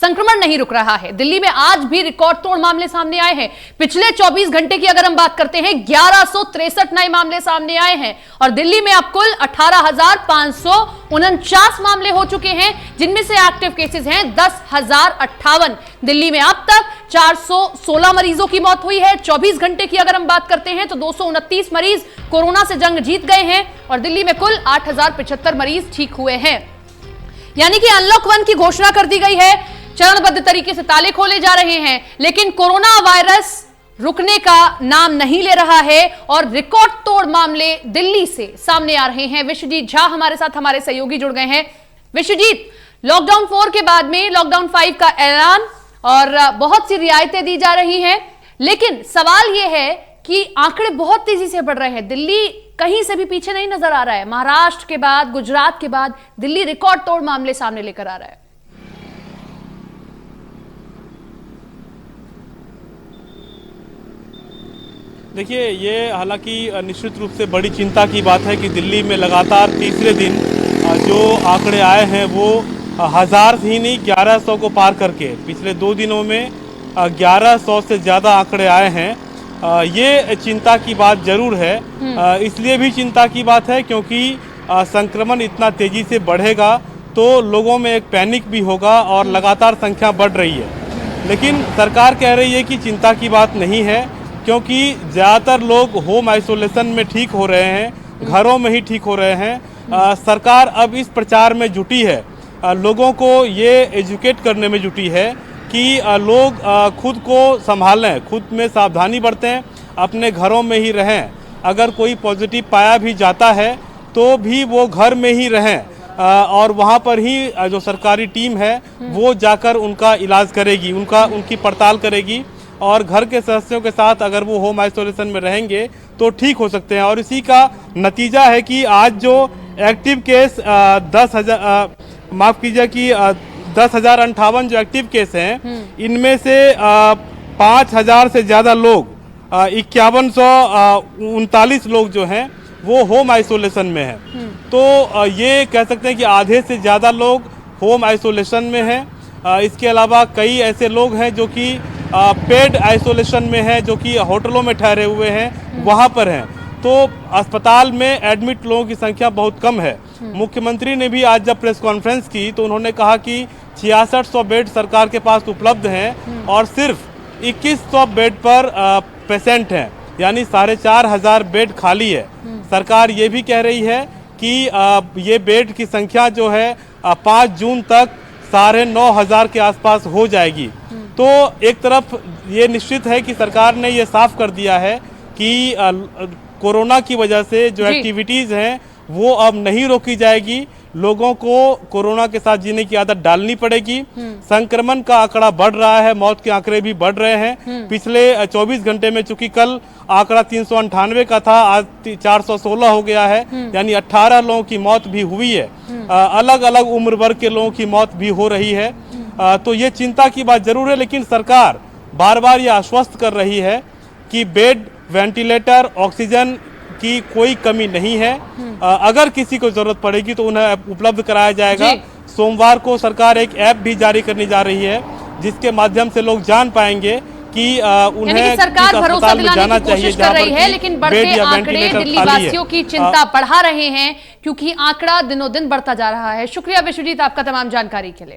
संक्रमण नहीं रुक रहा है। दिल्ली में आज भी रिकॉर्ड तोड़ मामले सामने आए हैं। पिछले 24 घंटे की अगर हम बात करते हैं, 1163 नए मामले सामने आए हैं और दिल्ली में अब कुल 18,549 मामले हो चुके हैं, जिनमें से एक्टिव केसेस हैं 10,058। दिल्ली में अब तक 416 मरीजों की मौत हुई है। 24 घंटे की अगर हम बात करते हैं तो 229 मरीज कोरोना से जंग जीत गए हैं और दिल्ली में कुल 8,075 मरीज ठीक हुए हैं। यानी कि अनलॉक 1 की घोषणा कर दी गई है, चरणबद्ध तरीके से ताले खोले जा रहे हैं, लेकिन कोरोना वायरस रुकने का नाम नहीं ले रहा है और रिकॉर्ड तोड़ मामले दिल्ली से सामने आ रहे हैं। विश्वजीत झा हमारे साथ, हमारे सहयोगी जुड़ गए हैं। विश्वजीत, लॉकडाउन 4 के बाद में लॉकडाउन 5 का ऐलान और बहुत सी रियायतें दी जा रही हैं, लेकिन सवाल यह है कि आंकड़े बहुत तेजी से बढ़ रहे हैं। दिल्ली कहीं से भी पीछे नहीं नजर आ रहा है। महाराष्ट्र के बाद, गुजरात के बाद दिल्ली रिकॉर्ड तोड़ मामले सामने लेकर आ रहा है। देखिए, ये हालांकि निश्चित रूप से बड़ी चिंता की बात है कि दिल्ली में लगातार तीसरे दिन जो आंकड़े आए हैं वो 1000 ही नहीं 1100 को पार करके पिछले 2 दिनों में 1100 से ज़्यादा आंकड़े आए हैं। ये चिंता की बात जरूर है। इसलिए भी चिंता की बात है क्योंकि संक्रमण इतना तेजी से बढ़ेगा तो लोगों में एक पैनिक भी होगा और लगातार संख्या बढ़ रही है। लेकिन सरकार कह रही है कि चिंता की बात नहीं है, क्योंकि ज़्यादातर लोग होम आइसोलेशन में ठीक हो रहे हैं, घरों में ही ठीक हो रहे हैं। सरकार अब इस प्रचार में जुटी है, लोगों को ये एजुकेट करने में जुटी है कि लोग खुद को संभालें, खुद में सावधानी बरतें, अपने घरों में ही रहें। अगर कोई पॉजिटिव पाया भी जाता है तो भी वो घर में ही रहें और वहाँ पर ही जो सरकारी टीम है वो जाकर उनका इलाज करेगी, उनकी पड़ताल करेगी और घर के सदस्यों के साथ अगर वो होम आइसोलेशन में रहेंगे तो ठीक हो सकते हैं। और इसी का नतीजा है कि आज जो एक्टिव केस 10,058 जो एक्टिव केस हैं, इनमें से 5,000 से ज़्यादा लोग 5139 लोग जो हैं वो होम आइसोलेशन में हैं। तो ये कह सकते हैं कि आधे से ज़्यादा लोग होम आइसोलेशन में हैं। इसके अलावा कई ऐसे लोग हैं जो कि पेड आइसोलेशन में हैं, जो कि होटलों में ठहरे हुए हैं, वहाँ पर हैं। तो अस्पताल में एडमिट लोगों की संख्या बहुत कम है। मुख्यमंत्री ने भी आज जब प्रेस कॉन्फ्रेंस की तो उन्होंने कहा कि 6600 बेड सरकार के पास उपलब्ध हैं और सिर्फ 2100 बेड पर पेशेंट हैं, यानी 4500 बेड खाली है। सरकार ये भी कह रही है कि ये बेड की संख्या जो है 5 जून तक 9,500 के आसपास हो जाएगी। तो एक तरफ ये निश्चित है कि सरकार ने ये साफ कर दिया है कि कोरोना की वजह से जो एक्टिविटीज़ हैं वो अब नहीं रोकी जाएगी। लोगों को कोरोना के साथ जीने की आदत डालनी पड़ेगी। संक्रमण का आंकड़ा बढ़ रहा है, मौत के आंकड़े भी बढ़ रहे हैं। पिछले 24 घंटे में चूंकि कल आंकड़ा 398 का था, आज 416 हो गया है, यानी 18 लोगों की मौत भी हुई है। अलग अलग उम्र वर्ग के लोगों की मौत भी हो रही है। तो ये चिंता की बात जरूर है, लेकिन सरकार बार बार ये आश्वस्त कर रही है कि बेड, वेंटिलेटर, ऑक्सीजन की कोई कमी नहीं है। अगर किसी को जरूरत पड़ेगी तो उन्हें उपलब्ध कराया जाएगा। सोमवार को सरकार एक ऐप भी जारी करने जा रही है जिसके माध्यम से लोग जान पाएंगे कि उन्हें सरकार भरोसा दिलाने की कोशिश कर रही है, लेकिन बढ़ते आंकड़े दिल्ली वासियों की चिंता बढ़ा रहे हैं, क्योंकि आंकड़ा दिनों दिन बढ़ता जा रहा है। शुक्रिया विश्वजीत आपका तमाम जानकारी के लिए।